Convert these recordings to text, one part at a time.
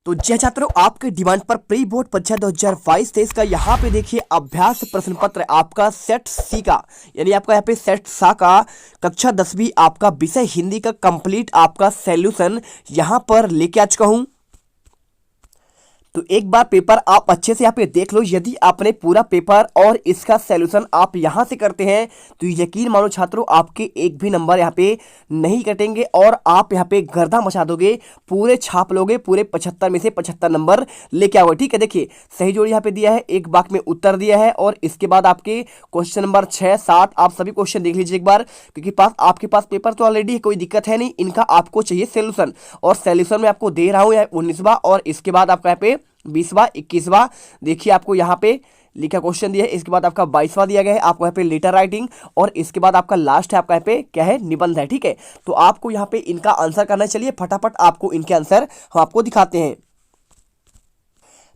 तो जय छात्रों, आपके डिमांड पर प्री बोर्ड परीक्षा 2022-23 का यहाँ पे देखिए अभ्यास प्रश्न पत्र आपका सेट सी का, यानी आपका यहाँ पे सेट सा का कक्षा 10वीं आपका विषय हिंदी का कंप्लीट आपका सॉल्यूशन यहाँ पर लेके आ चुका हूँ। तो एक बार पेपर आप अच्छे से यहाँ पे देख लो। यदि आपने पूरा पेपर और इसका सॉल्यूशन आप यहाँ से करते हैं तो यकीन मानो छात्रों, आपके एक भी नंबर यहाँ पे नहीं कटेंगे और आप यहाँ पे गर्दा मचा दोगे, पूरे छाप लोगे, पूरे 75 में से 75 नंबर लेके आओगे। ठीक है, देखिए सही जोड़ी यहाँ पे दिया है, एक वाक्य में उत्तर दिया है और इसके बाद आपके क्वेश्चन नंबर 6, 7 आप सभी क्वेश्चन देख लीजिए एक बार, क्योंकि आपके पास पेपर तो ऑलरेडी है, कोई दिक्कत है नहीं। इनका आपको चाहिए सॉल्यूशन, और सॉल्यूशन में आपको दे रहा हूँ 19वां और इसके बाद आपका यहाँ पे 20वां 21वां। देखिए आपको यहाँ पे लिखा क्वेश्चन दिया है, इसके बाद आपका 22वां दिया गया है, आपको यहाँ पे लेटर राइटिंग, और इसके बाद आपका लास्ट है आपका यहाँ पे क्या है, निबंध है। ठीक है, तो आपको यहाँ पे इनका आंसर करना है। चलिए फटाफट आपको इनके आंसर हम आपको दिखाते हैं।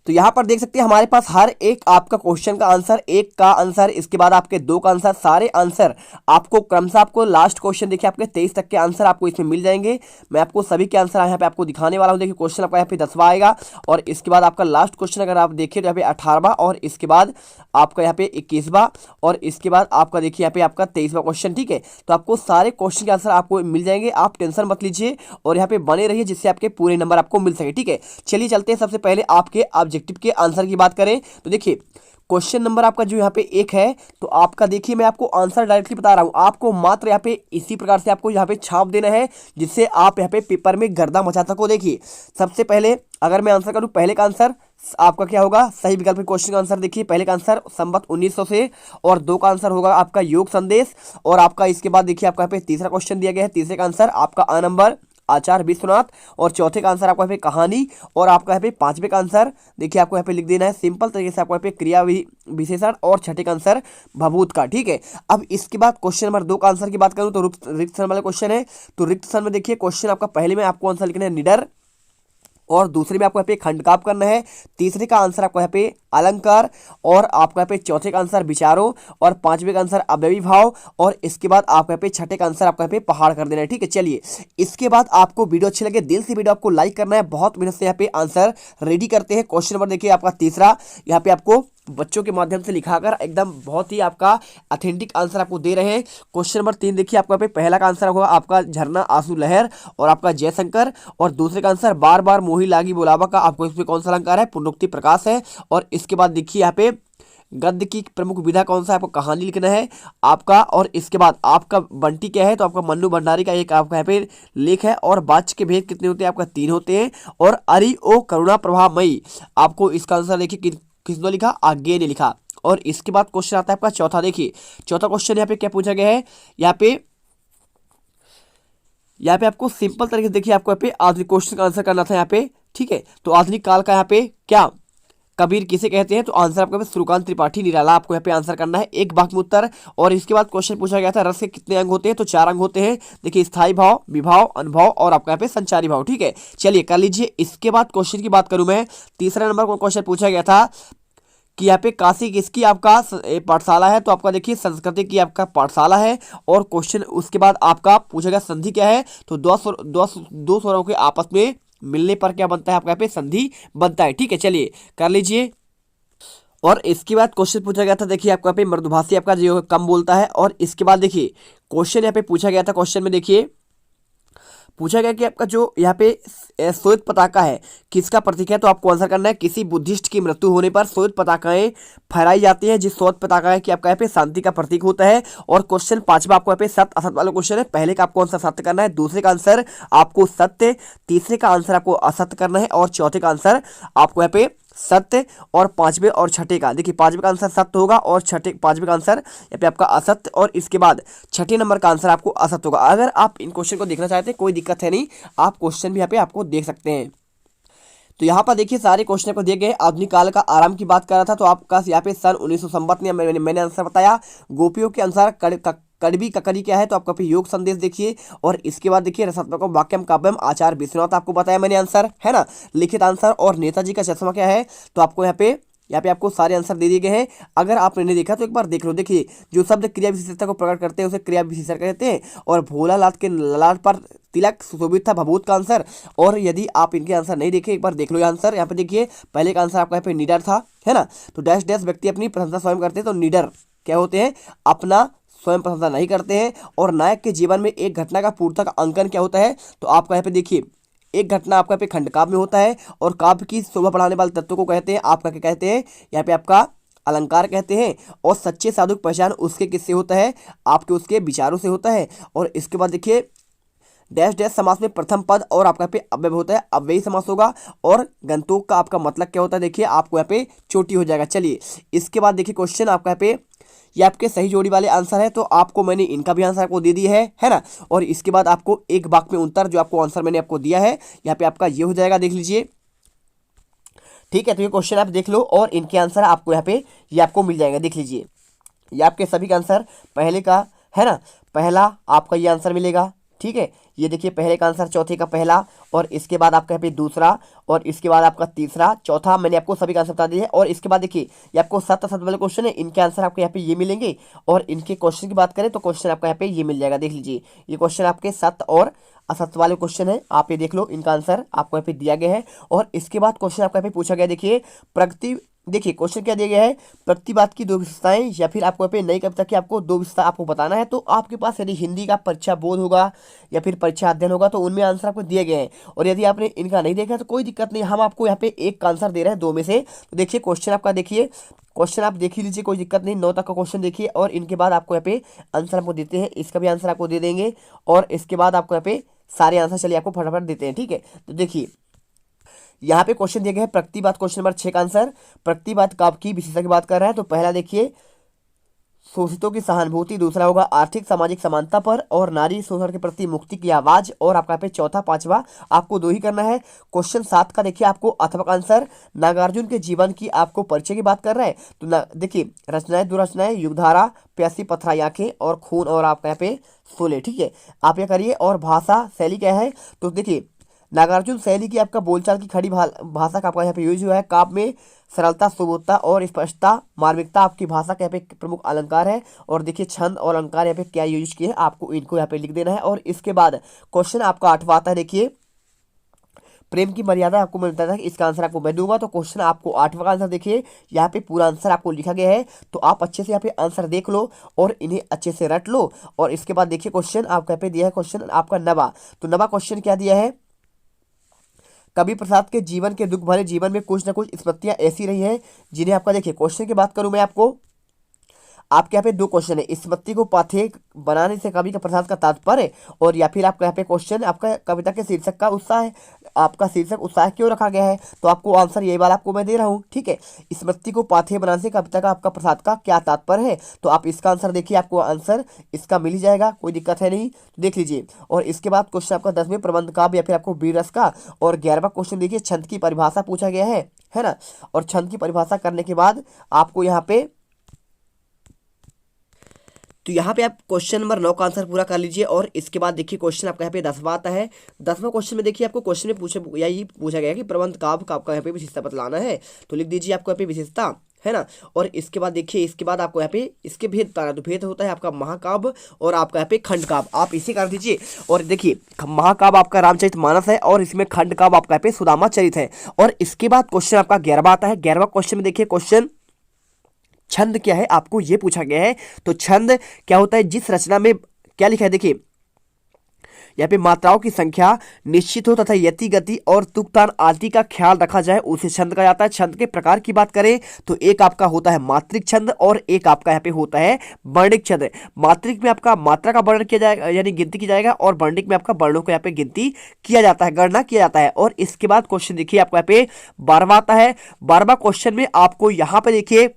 तो यहाँ पर देख सकते हैं हमारे पास हर एक आपका क्वेश्चन का आंसर, एक का आंसर, इसके बाद आपके दो का आंसर, सारे आंसर आपको क्रमशः आपको लास्ट क्वेश्चन देखिए आपके 23 तक के आंसर आपको इसमें मिल जाएंगे। मैं आपको सभी के आंसर यहाँ पे आपको दिखाने वाला हूँ। देखिए क्वेश्चन आपका यहाँ पे 10वां आएगा और इसके बाद आपका लास्ट क्वेश्चन अगर आप देखिए तो यहाँ पे 18वां और इसके बाद आपका यहाँ पे 21वां और इसके बाद आपका देखिए यहाँ पे आपका 23वां क्वेश्चन। ठीक है, तो आपको सारे क्वेश्चन के आंसर आपको मिल जाएंगे, आप टेंशन मत लीजिए और यहाँ पे बने रहिए जिससे आपके पूरे नंबर आपको मिल सके। ठीक है, चलिए चलते हैं। सबसे पहले आपके ऑब्जेक्टिव के आंसर की बात करें तो देखिए क्वेश्चन नंबर आपका जो यहाँ पे 1 है, तो आपका देखिए मैं आपको आंसर डायरेक्टली बता रहा हूँ, आपको मात्र यहाँ पे इसी प्रकार से आपको यहाँ पे छाप देना है जिससे आप यहाँ पे पेपर में गर्दा मचा सको। देखिए सबसे पहले अगर मैं आंसर करूँ, पहले का आंसर आपका क्या होगा, सही विकल्प क्वेश्चन का आंसर देखिए पहले का आंसर संवत 1900 से, और दो का आंसर होगा आपका योग संदेश, और आपका इसके बाद देखिए आपका यहाँ पे तीसरा क्वेश्चन दिया गया है, तीसरे का आंसर आपका आ नंबर आचार्य विश्वनाथ, और चौथे का आंसर आपको यहाँ पे कहानी, और आपका यहाँ पे पांचवे का आंसर देखिए आपको यहाँ पे लिख देना है सिंपल तरीके से आपको यहाँ पे क्रिया विशेषण, और छठे का आंसर भभूत का। ठीक है, अब इसके बाद क्वेश्चन नंबर 2 का आंसर की बात करूँ तो रिक्त स्थान वाला क्वेश्चन है। तो रिक्त स्थान में देखिए क्वेश्चन आपका पहले में आपको आंसर लिखना है निडर, और दूसरे में आपको यहाँ पे खंडकाव्य करना है, तीसरे का आंसर आपको यहाँ पे अलंकार, और आपको यहाँ पे चौथे का आंसर विचारों, और पांचवे का आंसर अवयवी भाव, और इसके बाद आपको यहाँ पे छठे का आंसर आपको यहाँ पे पहाड़ कर देना है। ठीक है, चलिए इसके बाद आपको वीडियो अच्छी लगे दिल से वीडियो आपको लाइक करना है, बहुत मेहनत से यहाँ पे आंसर रेडी करते हैं। क्वेश्चन नंबर देखिए आपका तीसरा, यहाँ पे आपको बच्चों के माध्यम से लिखाकर एकदम बहुत ही आपका ऑथेंटिक आंसर आपको दे रहे हैं। क्वेश्चन नंबर 3 देखिए आपको यहाँ पे पहला का आंसर होगा आपका झरना आंसू लहर, और आपका जयशंकर, और दूसरे का आंसर बार बार मोही लागी बुलावा का आपको इसमें कौन सा अलंकार है, पुनरुक्ति प्रकाश है, और इसके बाद देखिए यहाँ पे गद्य की प्रमुख विधा कौन सा है, आपको कहानी लिखना है आपका, और इसके बाद आपका बंटी क्या है, तो आपका मन्नू भंडारी का एक आपका यहाँ पे लेख है, और वाच्य के भेद कितने होते हैं, आपका 3 होते हैं, और अरि ओ करुणा प्रभामयी आपको इसका आंसर देखिए किसने लिखा, आगे ने लिखा। और इसके बाद क्वेश्चन आता है आपका चौथा। देखिए चौथा क्वेश्चन यहाँ पे क्या पूछा गया है, यहाँ पे आपको सिंपल तरीके से देखिए आपको यहाँ पे आधुनिक क्वेश्चन का आंसर करना था यहाँ पे। ठीक है, तो आधुनिक काल का यहाँ पे क्या कबीर किसे कहते हैं, तो आंसर आपका सूर्यकांत त्रिपाठी निराला आपको यहाँ पे आंसर करना है, एक वाक्य में उत्तर। और इसके बाद क्वेश्चन पूछा गया था रस के कितने अंग होते हैं, तो 4 अंग होते हैं। देखिए स्थायी भाव, विभाव, अनुभव, और आपका यहाँ पे संचारी भाव। ठीक है, चलिए कर लीजिए। इसके बाद क्वेश्चन की बात करूं मैं, तीसरा नंबर को क्वेश्चन पूछा गया था कि यहाँ पे काशी किसकी आपका पाठशाला है, तो आपका देखिए संस्कृति की आपका पाठशाला है। और क्वेश्चन उसके बाद आपका पूछा गया संधि क्या है, तो दो स्वरों के आपस में मिलने पर क्या बनता है, आपका यहाँ पे संधि बनता है। ठीक है, चलिए कर लीजिए। और इसके बाद क्वेश्चन पूछा गया था देखिए आपका यहाँ पे मृदुभाषी आपका जो कम बोलता है, और इसके बाद देखिए क्वेश्चन यहाँ पे पूछा गया था, क्वेश्चन में देखिए पूछा गया कि आपका जो यहाँ पे श्वेत पताका है किसका प्रतीक है, तो आपको आंसर करना है किसी बुद्धिस्ट की मृत्यु होने पर श्वेत पताकाएं फहराई जाती हैं, जिस श्वेत पताका है कि आपका यहाँ पे शांति का प्रतीक होता है। और क्वेश्चन पांचवा आपको यहाँ पे सत्य असत्य वाला क्वेश्चन है, पहले का आपको आंसर सत्य करना है, दूसरे का आंसर आपको सत्य, तीसरे का आंसर आपको असत्य करना है, और चौथे का आंसर आपको यहाँ पे सत्य, और पांचवे और छठे का देखिए पांचवे का आंसर सत्य होगा और पांचवे का आंसर यहाँ पे आपका असत्य, और इसके बाद छठे नंबर का आंसर आपको असत्य होगा। अगर आप इन क्वेश्चन को देखना चाहते हैं कोई दिक्कत है नहीं, आप क्वेश्चन भी यहाँ पे आपको देख सकते हैं। तो यहाँ पर देखिए सारे क्वेश्चन को दिए गए। आधुनिक काल का आरंभ की बात कर रहा था, तो आपका यहाँ पे सन 1900 संवत में मैंने आंसर बताया। गोपियों के अनुसार कड़वी ककरी क्या है, तो आपका योग संदेश देखिए। और इसके बाद देखिए रसात्मक वाक्यम काव्यम आचार्य विश्वनाथ आपको बताया मैंने आंसर है ना, लिखित आंसर। और नेताजी का चश्मा क्या है, तो आपको यहाँ पे यहाँ पे आपको सारे आंसर दे दिए गए हैं। अगर आपने नहीं देखा तो एक बार देख लो। देखिए, जो शब्द क्रिया विशेषता को प्रकट करते हैं उसे क्रिया विशेषण कहते हैं। और भोला लाल के ललाट पर तिलक सुशोभित था भभूत का आंसर। और यदि आप इनके आंसर नहीं देखे, एक बार देख लो ये आंसर। यहाँ पे देखिए, पहले का आंसर आपका यहाँ पे निडर था, है ना। तो डैश डैश व्यक्ति अपनी प्रशंसा स्वयं करते हैं, तो निडर क्या होते हैं, अपना स्वयं प्रशंसा नहीं करते हैं। और नायक के जीवन में एक घटना का पूर्णतः अंकन क्या होता है, तो आपका यहाँ पे देखिए, एक घटना आपका पे खंड काव्य में होता है। और काव्य की शोभा बढ़ाने वाले तत्व को कहते हैं, आपका क्या कहते हैं, यहाँ पे आपका अलंकार कहते हैं। और सच्चे साधु की पहचान उसके किससे होता है, आपके उसके विचारों से होता है। और इसके बाद देखिए, डैश डैश समास में प्रथम पद और आपका पे अव्यय होता है, अव्ययी समास होगा। और गंतोक का आपका मतलब क्या होता है, देखिए आपको यहाँ पे चोटी हो जाएगा। चलिए, इसके बाद देखिए क्वेश्चन आपका यहाँ पे, ये आपके सही जोड़ी वाले आंसर है, तो आपको मैंने इनका भी आंसर आपको दे दिया है ना। और इसके बाद आपको एक वाक्य में उत्तर जो आपको आंसर मैंने आपको दिया है, यहाँ पे आपका ये हो जाएगा, देख लीजिए। ठीक है, तो ये क्वेश्चन आप देख लो और इनके आंसर आपको यहाँ पे ये आपको मिल जाएगा, देख लीजिए। ये आपके सभी का आंसर पहले का है ना, पहला आपका ये आंसर मिलेगा। ठीक है, ये देखिए पहले का आंसर, चौथे का पहला, और इसके बाद आपका यहाँ पे दूसरा, और इसके बाद आपका तीसरा, चौथा, मैंने आपको सभी का आंसर बता दिया है। और इसके बाद देखिए, ये आपको 7 वाले क्वेश्चन है, इनके आंसर आपको यहाँ पे ये मिलेंगे। और इनके क्वेश्चन की बात करें तो क्वेश्चन आपका यहाँ पे ये मिल जाएगा, देख लीजिए। ये क्वेश्चन आपके 7 और असत्य वाले क्वेश्चन है, आप ये देख लो, इनका आंसर आपको यहाँ पे दिया गया है। और इसके बाद क्वेश्चन आपको यहाँ पे पूछा गया, देखिए प्रगति, देखिए क्वेश्चन क्या दिया गया है, प्रतिवाद की 2 विशेषताएं, या फिर आपको यहाँ पे नई कविता की आपको 2 विशेषता आपको बताना है। तो आपके पास यदि हिंदी का परीक्षा बोध होगा या फिर परीक्षा अध्ययन होगा तो उनमें आंसर आपको दिए गए हैं। और यदि आपने इनका नहीं देखा तो कोई दिक्कत नहीं, हम आपको यहाँ पे एक का आंसर दे रहे हैं 2 में से। तो देखिए क्वेश्चन आपका, देखिए क्वेश्चन आप देख ही लीजिए, कोई दिक्कत नहीं। 9 तक का क्वेश्चन देखिए, और इनके बाद आपको यहाँ पे आंसर आपको देते हैं, इसका भी आंसर आपको दे देंगे। और इसके बाद आपको यहाँ पे सारे आंसर चलिए आपको फटाफट देते हैं। ठीक है, तो देखिए यहाँ पे क्वेश्चन दिए गए हैं, प्रतिवाद क्वेश्चन नंबर 6 का आंसर। प्रतिवाद काव्य की विशेषता की बात कर रहा है, तो पहला देखिए शोषितों की सहानुभूति, दूसरा होगा आर्थिक सामाजिक समानता पर और नारी शोषण के प्रति मुक्ति की आवाज, और आपका पे चौथा, पांचवा आपको 2 ही करना है। क्वेश्चन 7 का देखिए आपको अथवा का आंसर, नागार्जुन के जीवन की आपको परिचय की बात कर रहा है। तो देखिए रचनाएं, 2 रचनाएं, युगधारा, प्यासी पथराई आंखें, और खून, और आपका यहाँ पे शोले। ठीक है, आप ये करिए। और भाषा शैली क्या है, तो देखिए नागार्जुन शैली की आपका बोलचाल की खड़ी भाषा का आपका यहाँ पे यूज हुआ है। काव्य में सरलता, सुबोधता और स्पष्टता, मार्मिकता आपकी भाषा का यहाँ पे प्रमुख अलंकार है। और देखिए छंद और अलंकार यहाँ पे क्या यूज किए हैं, आपको इनको यहाँ पे लिख देना है। और इसके बाद क्वेश्चन आपका 8वां आता है, देखिए प्रेम की मर्यादा, आपको मैं बताया था कि इसका आंसर आपको मैं दूंगा। तो क्वेश्चन आपको 8वां का आंसर देखिए, यहाँ पे पूरा आंसर आपको लिखा गया है। तो आप अच्छे से यहाँ पे आंसर देख लो और इन्हें अच्छे से रट लो। और इसके बाद देखिए क्वेश्चन आपका यहाँ पे दिया है, क्वेश्चन आपका 9वां। तो 9वां क्वेश्चन क्या दिया है, कवि प्रसाद के जीवन के दुख भरे जीवन में कुछ ना कुछ स्मृतियां ऐसी रही हैं जिन्हें आपका, देखिए क्वेश्चन की बात करूं मैं आपके यहाँ पे 2 क्वेश्चन है, स्मृति को पाथेय बनाने से कवि का प्रसाद का तात्पर्य, और या फिर आपका यहाँ पे क्वेश्चन आपका कविता के शीर्षक का उत्साह है, आपका शीर्षक उत्साह क्यों रखा गया है। तो आपको आंसर यही वाला आपको मैं दे रहा हूँ। ठीक है, स्मृति को पाथेय बनाने से कविता का आपका प्रसाद का क्या तात्पर्य है। तो आप इसका आंसर देखिए, आपको आंसर इसका मिल ही जाएगा, कोई दिक्कत है नहीं, तो देख लीजिए। और इसके बाद क्वेश्चन आपका 10वें प्रबंध काव्य या फिर आपको वीर रस का। और 11वां क्वेश्चन देखिए छंद की परिभाषा पूछा गया है ना। और छंद की परिभाषा करने के बाद आपको यहाँ पे, तो यहाँ पे आप क्वेश्चन नंबर 9 का आंसर पूरा कर लीजिए। और इसके बाद देखिए क्वेश्चन आपका यहाँ पे 10वां आता है। 10वां क्वेश्चन में देखिए आपको क्वेश्चन में यही पूछा गया कि प्रबंध काव्य का आपका यहाँ पे विशेषता बतलाना है। तो लिख दीजिए आपको यहाँ पे विशेषता, है ना। और इसके बाद देखिए, इसके बाद आपको यहाँ पे इसके भेद बताना। तो भेद होता है आपका महाकाव्य और आपका यहाँ पे खंड काव्य, आप इसे कर दीजिए। और देखिए महाकाव्य आपका रामचरितमानस है और इसमें खंड काव्य आपका यहाँ पे सुदामा चरित है। और इसके बाद क्वेश्चन आपका 11वां आता है। 11वां क्वेश्चन में देखिए क्वेश्चन छंद क्या है, आपको ये पूछा गया है। तो छंद क्या होता है, जिस रचना में क्या लिखा है, देखिए यहाँ पे मात्राओं की संख्या निश्चित हो तथा यति, गति और तुकतान आदि का ख्याल रखा जाए, उसे छंद कहा जाता है। छंद के प्रकार की बात करें तो एक आपका होता है मात्रिक छंद और एक आपका यहाँ पे होता है वर्णिक छंद। मात्रिक में आपका मात्रा का वर्णन किया जाएगा, यानी गिनती की जाएगा, और वर्णिक में आपका वर्णों को यहाँ पे गिनती किया जाता है, गणना किया जाता है। और इसके बाद क्वेश्चन देखिए आपको यहाँ पे 12वां आता है। 12वां क्वेश्चन में आपको यहाँ पे देखिए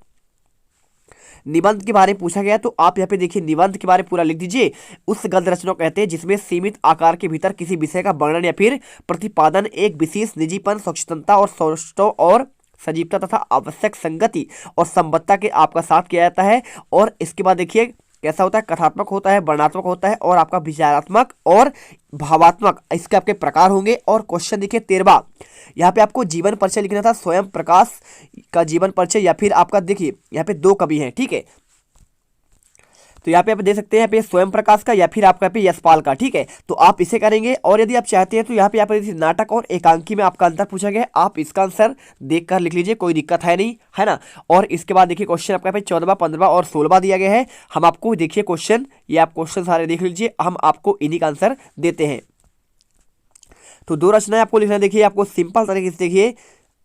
निबंध के बारे में पूछा गया। तो आप यहाँ पे देखिए निबंध के बारे में पूरा लिख दीजिए। उस गद्य रचना कहते हैं जिसमें सीमित आकार के भीतर किसी विषय का वर्णन या फिर प्रतिपादन एक विशेष निजीपन, स्वच्छता और सौष्ठव और सजीवता तथा आवश्यक संगति और संबद्धता के आपका साथ किया जाता है। और इसके बाद देखिए कैसा होता है, कथात्मक होता है, वर्णनात्मक होता है और आपका विचारात्मक और भावात्मक, इसके आपके प्रकार होंगे। और क्वेश्चन देखिए 13, यहाँ पे आपको जीवन परिचय लिखना था, स्वयं प्रकाश का जीवन परिचय या फिर आपका देखिए यहाँ पे 2 कवि हैं, ठीक है। तो यहाँ पे आप देख सकते हैं यहाँ पे स्वयं प्रकाश का या फिर आपका यहाँ पे यशपाल का, ठीक है। तो आप इसे करेंगे। और यदि आप चाहते हैं तो यहाँ पे आप नाटक और एकांकी में आपका अंतर पूछा गया है, आप इसका आंसर देख कर लिख लीजिए, कोई दिक्कत है नहीं, है ना। और इसके बाद देखिए क्वेश्चन आपका यहाँ पे 14, 15 और 16 दिया गया है। हम आपको देखिए क्वेश्चन, ये आप क्वेश्चन सारे देख लीजिए, हम आपको इन्हीं का आंसर देते हैं। तो 2 रचनाएं आपको लिखना है। देखिए आपको सिंपल तरीके से देखिए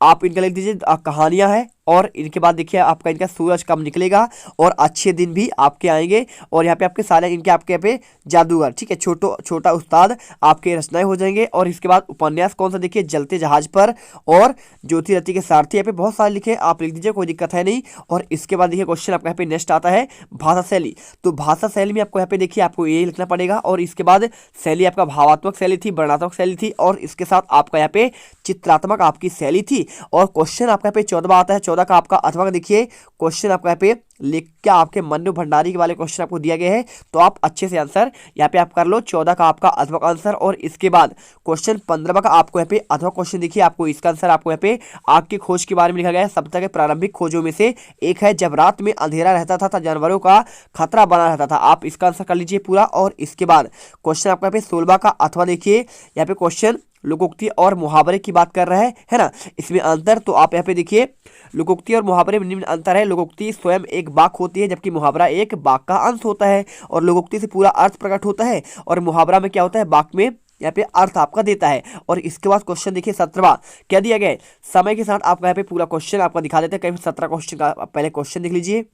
आप इनका लिख दीजिए, कहानियां हैं। और इनके बाद देखिए आपका इनका सूरज कब निकलेगा और अच्छे दिन भी आपके आएंगे। और यहाँ पे आपके सारे इनके आपके यहाँ पे जादूगर, ठीक है, छोटा उस्ताद आपके रचनाएं हो जाएंगे। और इसके बाद उपन्यास कौन सा, देखिए जलते जहाज पर और ज्योति रति के सारथी, यहाँ पे बहुत सारे लिखे, आप लिख दीजिए, कोई दिक्कत है नहीं। और इसके बाद देखिए क्वेश्चन आपका यहाँ पे नेक्स्ट आता है भाषा शैली। तो भाषा शैली में आपको यहाँ पे देखिए आपको ये लिखना पड़ेगा। और इसके बाद शैली आपका भावात्मक शैली थी, वर्णनात्मक शैली थी और इसके साथ आपका यहाँ पे चित्रात्मक आपकी शैली थी। और क्वेश्चन आपका यहाँ पे 14 आता है, 14 का आपका अथवा देखिए क्वेश्चन आपका यहाँ पे लिख के आपके मन्नू भंडारी के वाले क्वेश्चन आपको दिया गया है। तो आप अच्छे से आंसर यहाँ पे आप कर लो। 14 का आपका अथवा का आंसर। और इसके बाद क्वेश्चन 15 का आपको यहाँ पे अथवा क्वेश्चन देखिए, आपको इसका आंसर आपको यहाँ पे आग की खोज के बारे में लिखा गया है। सभ्यता के प्रारंभिक खोजों में से एक है, जब रात में अंधेरा रहता था जानवरों का खतरा बना रहता था। आप इसका आंसर कर लीजिए पूरा। और इसके बाद क्वेश्चन आपको यहाँ पे 16 का अथवा देखिए, यहाँ पे क्वेश्चन लोकोक्ति और मुहावरे की बात कर रहा है ना, इसमें अंतर। तो आप यहाँ पे देखिए लोकोक्ति और मुहावरे में निम्न अंतर है। लोकोक्ति स्वयं एक वाक्य होती है जबकि मुहावरा एक वाक्य का अंश होता है। और लोकोक्ति से पूरा अर्थ प्रकट होता है और मुहावरा में क्या होता है, वाक्य में यहाँ पे अर्थ आपका देता है। और इसके बाद क्वेश्चन देखिए 17 क्या दिया गया है, समय के साथ आपका यहाँ पे पूरा क्वेश्चन आपका दिखा देते हैं। कहीं 17 क्वेश्चन का पहले क्वेश्चन देख लीजिए।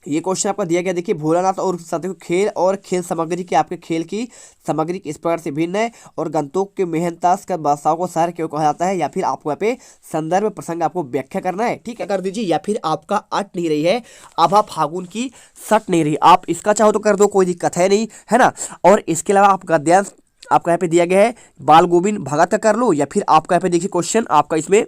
ये क्वेश्चन आपका दिया गया, देखिए भोलानाथ और साथियों खेल और खेल सामग्री की आपके खेल की सामग्री इस प्रकार से भिन्न है। और गंतोक के मेहनतास का बादशाह को शहर क्यों कहा जाता है, या फिर आपको यहाँ पे संदर्भ प्रसंग आपको व्याख्या करना है, ठीक है, कर दीजिए। या फिर आपका अट नहीं रही है, आभा फागुन की सट नहीं रही, आप इसका चाहो तो कर दो, कोई दिक्कत है नहीं, है ना। और इसके अलावा आप गद्यांश आपका यहाँ पे दिया गया है बाल गोविंद भगत का कर लो, या फिर आपका यहाँ पे देखिए क्वेश्चन आपका इसमें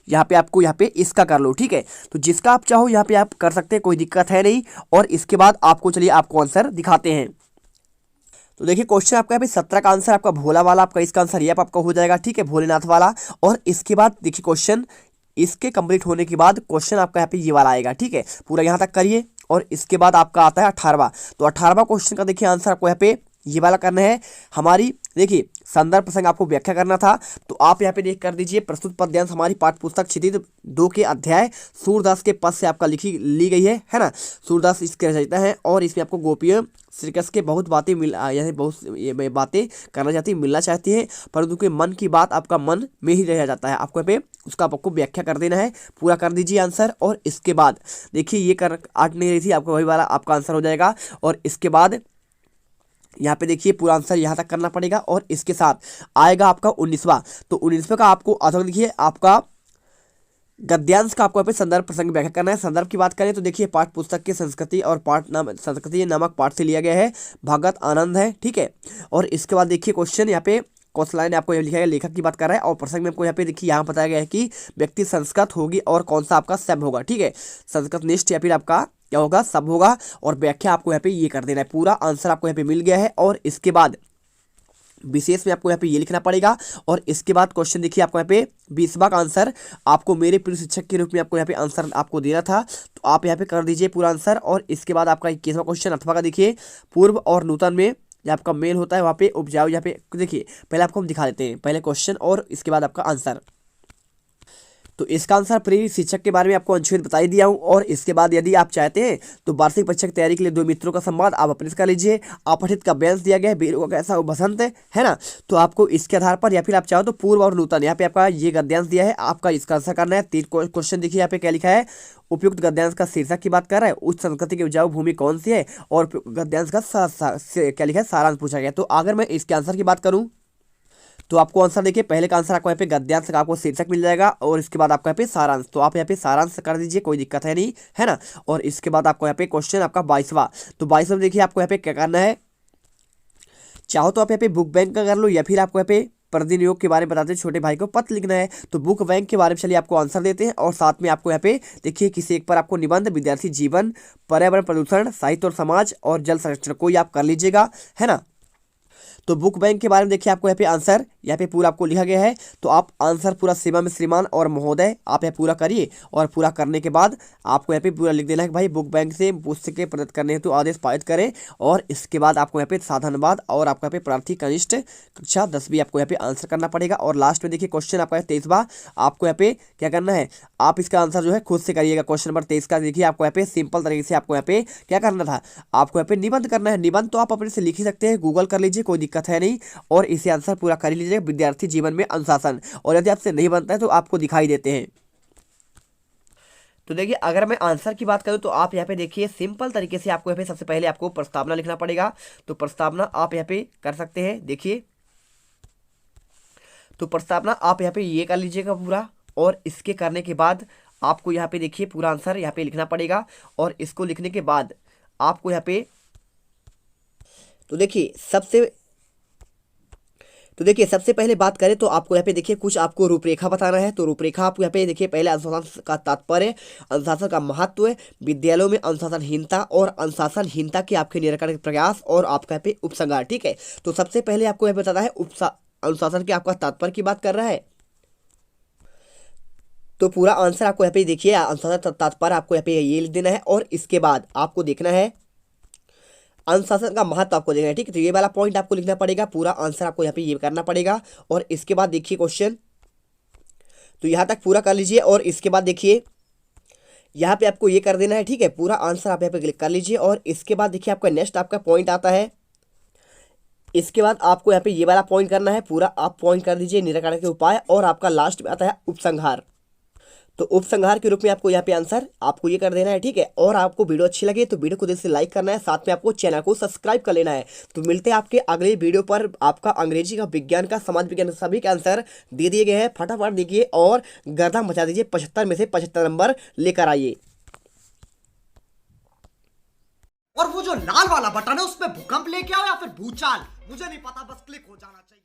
यहाँ पे आपको यहाँ पे इसका कर लो, ठीक है। तो जिसका आप चाहो यहाँ पे आप कर सकते हैं, कोई दिक्कत है नहीं। और इसके बाद आपको चलिए आपको आंसर दिखाते हैं। तो देखिए क्वेश्चन आपका यहाँ पे 17 का आंसर आपका भोला वाला, आपका इसका आंसर ये आपका हो जाएगा, ठीक है, भोलेनाथ वाला। और इसके बाद देखिए क्वेश्चन इसके कंप्लीट होने के बाद क्वेश्चन आपका यहाँ पे ये वाला आएगा, ठीक है, पूरा यहाँ तक करिए। और इसके बाद आपका आता है 18वां। तो 18वां क्वेश्चन का देखिए आंसर आपको यहाँ पे ये वाला करना है। हमारी देखिए संदर्भ प्रसंग आपको व्याख्या करना था। तो आप यहाँ पे देख कर दीजिए, प्रस्तुत पद्यांश हमारी पाठ्य पुस्तक क्षितिज 2 के अध्याय सूरदास के पद से आपका ली गई है ना। सूरदास इसके रचयिता है और इसमें आपको गोपियाँ श्री कृष्ण के बहुत बातें यानी बहुत बातें करना चाहती है, मिलना चाहती है, परंतु के मन की बात आपका मन में ही रह जाता है। आपको यहाँ पे उसका आपको व्याख्या कर देना है, पूरा कर दीजिए आंसर। और इसके बाद देखिए ये कर 8 नहीं रही थी, आपको वही वाला आपका आंसर हो जाएगा। और इसके बाद यहाँ पे देखिए पूरा आंसर यहाँ तक करना पड़ेगा। और इसके साथ आएगा आपका 19वां। तो 19वें का आपको अथवा देखिए आपका गद्यांश का आपको यहाँ पे संदर्भ प्रसंग व्याख्या करना है। संदर्भ की बात करें तो देखिए पाठ पुस्तक के संस्कृति और संस्कृति नामक पाठ से लिया गया है, भगत आनंद है, ठीक है। और इसके बाद देखिए क्वेश्चन यहाँ पे कौशलाइन आपको ये लिखा है, लेखक की बात कर रहा है। और प्रसंग में आपको यहाँ पे देखिए यहाँ बताया गया है कि व्यक्ति संस्कृत होगी और कौन सा आपका सब होगा, ठीक है, संस्कृत निष्ठ या फिर आपका क्या होगा, सब होगा। और व्याख्या आपको यहाँ पे ये कर देना है, पूरा आंसर आपको यहाँ पे मिल गया है। और इसके बाद विशेष में आपको यहाँ पे ये लिखना पड़ेगा। और इसके बाद क्वेश्चन देखिए आपको यहाँ पे 20वां का आंसर आपको मेरे प्रिय शिक्षक के रूप में आपको यहाँ पे आंसर आपको देना था। तो आप यहाँ पे कर दीजिए पूरा आंसर। और इसके बाद आपका 21वां क्वेश्चन अथवा का देखिए पूर्व और नूतन में जहाँ आपका मेल होता है वहाँ पे उपजाऊ, यहाँ पे देखिए पहले आपको हम दिखा देते हैं, पहले क्वेश्चन और इसके बाद आपका आंसर। तो इसका आंसर प्रिय शिक्षक के बारे में आपको अंशुल बता ही दिया हूँ। और इसके बाद यदि आप चाहते हैं तो वार्षिक परीक्षा की तैयारी के लिए 2 मित्रों का संवाद आप अपने कर लीजिए। अपठित का बेंच दिया गया है, वीरों का कैसा बसंत है ना। तो आपको इसके आधार पर या फिर आप चाहो तो पूर्व और नूतन यहाँ पे आपका ये गद्यांश दिया है, आपका इसका आंसर करना है। 3 क्वेश्चन देखिए यहाँ पे क्या लिखा है, उपयुक्त गद्यांश का शीर्षक की बात कर रहा है, उच्च संस्कृति की उपजाऊ भूमि कौन सी है, और गद्यांश का क्या लिखा है, सारांश पूछा गया। तो अगर मैं इसके आंसर की बात करूँ तो आपको आंसर देखिए पहले का आंसर आपको यहाँ पे गद्यांश का आपको शीर्षक मिल जाएगा और इसके बाद आपको यहाँ पे सारांश। तो आप यहाँ पे सारांश कर दीजिए, कोई दिक्कत है नहीं, है ना। और इसके बाद आपको यहाँ पे क्वेश्चन आपका 22वां। तो 22वां देखिए आपको यहाँ पे क्या करना है, चाहो तो आप यहाँ पे बुक बैंक का कर लो या फिर आपको यहाँ पे प्रतिनियोग के बारे में बताते हैं, छोटे भाई को पत्र लिखना है। तो बुक बैंक के बारे में चलिए आपको आंसर देते हैं, और साथ में आपको यहाँ पे देखिए किसी एक पर आपको निबंध, विद्यार्थी जीवन, पर्यावरण प्रदूषण, साहित्य और समाज और जल संरक्षण कोई आप कर लीजिएगा, है ना। तो बुक बैंक के बारे में देखिए आपको यहाँ पे आंसर यहाँ पे पूरा आपको लिखा गया है। तो आप आंसर पूरा सीमा में श्रीमान और महोदय आप यहाँ पूरा करिए, और पूरा करने के बाद आपको यहाँ पे पूरा लिख देना है कि भाई बुक बैंक से पुस्तकें प्रदत्त करने हेतु आदेश पारित करें। और इसके बाद आपको यहाँ पे साधनवाद और आपको यहाँ पे प्रार्थी कनिष्ठ कक्षा 10वीं आपको यहाँ पे आंसर करना पड़ेगा। और लास्ट में देखिए क्वेश्चन आपका 23वां, आपको यहाँ पे क्या करना है, आप इसका आंसर जो है खुद से करिएगा। क्वेश्चन नंबर 23 का देखिए आपको यहाँ पे सिंपल तरीके से आपको यहाँ पे क्या करना था, आपको यहाँ पे निबंध करना है। निबंध तो आप अपने से लिख ही सकते हैं, गूगल कर लीजिए, कोई दिक्कत है नहीं, और इसे आंसर पूरा कर लीजिए, विद्यार्थी जीवन में अनुशासन। और यदि आपसे नहीं बनता है तो आपको दिखाई देते हैं। तो देखिए अगर मैं आंसर की बात करूं तो आप यहाँ पे देखिए सिंपल तरीके से आपको यहाँ पे सबसे पहले आपको प्रस्तावना लिखना पड़ेगा। तो प्रस्तावना आप यहाँ पे कर सकते हैं, देखिए तो प्रस्तावना आप यहाँ पे ये कर लीजिएगा पूरा, और इसके करने के बाद आपको यहाँ पे देखिए पूरा आंसर यहाँ पे लिखना पड़ेगा। और इसको लिखने के बाद आपको यहाँ पे तो देखिए सबसे पहले बात करें तो आपको यहाँ पे देखिए कुछ आपको रूपरेखा बताना है। तो रूपरेखा आपको यहाँ पे देखिए पहले अनुशासन का तात्पर्य, अनुशासन का महत्व, विद्यालयों में अनुशासनहीनता और अनुशासनहीनता के आपके निराकरण के प्रयास, और आपका यहाँ पे उपसंहार। ठीक है, तो सबसे पहले आपको यहाँ बताना है अनुशासन के आपका तात्पर्य की बात कर रहा है। तो पूरा आंसर आपको यहाँ पे देखिए अनुशासन तात्पर्य आपको यहाँ पे ये लिख देना है, और इसके बाद आपको देखना है अनुशासन का महत्व आपको देखना है। ठीक है, तो ये वाला पॉइंट आपको लिखना पड़ेगा, पूरा आंसर आपको यहाँ पे ये करना पड़ेगा। और इसके बाद देखिए क्वेश्चन, तो यहाँ तक पूरा कर लीजिए, और इसके बाद देखिए यहाँ पे आपको ये कर देना है। ठीक है, पूरा आंसर आप यहाँ पे क्लिक कर लीजिए, और इसके बाद देखिए आपका नेक्स्ट आपका पॉइंट आता है। इसके बाद आपको यहाँ पे ये वाला पॉइंट करना है, पूरा आप पॉइंट कर दीजिए निराकरण के उपाय, और आपका लास्ट में आता है उपसंहार। तो उपसंहार के रूप में आपको यहाँ पे आंसर आपको ये कर देना है। ठीक है, और आपको वीडियो अच्छी लगे तो वीडियो को दिल से लाइक करना है, साथ में आपको चैनल को सब्सक्राइब कर लेना है। तो मिलते हैं आपके अगले वीडियो पर। आपका अंग्रेजी का, विज्ञान का, समाज विज्ञान सभी के आंसर दे दिए गए हैं, फटाफट देखिए और गर्दा मचा दीजिए, 75 में से 75 नंबर लेकर आइए। और वो जो लाल वाला बटन है उसमें भूकंप लेके आओ या फिर भूचाल, मुझे नहीं पता, बस क्लिक हो जाना चाहिए।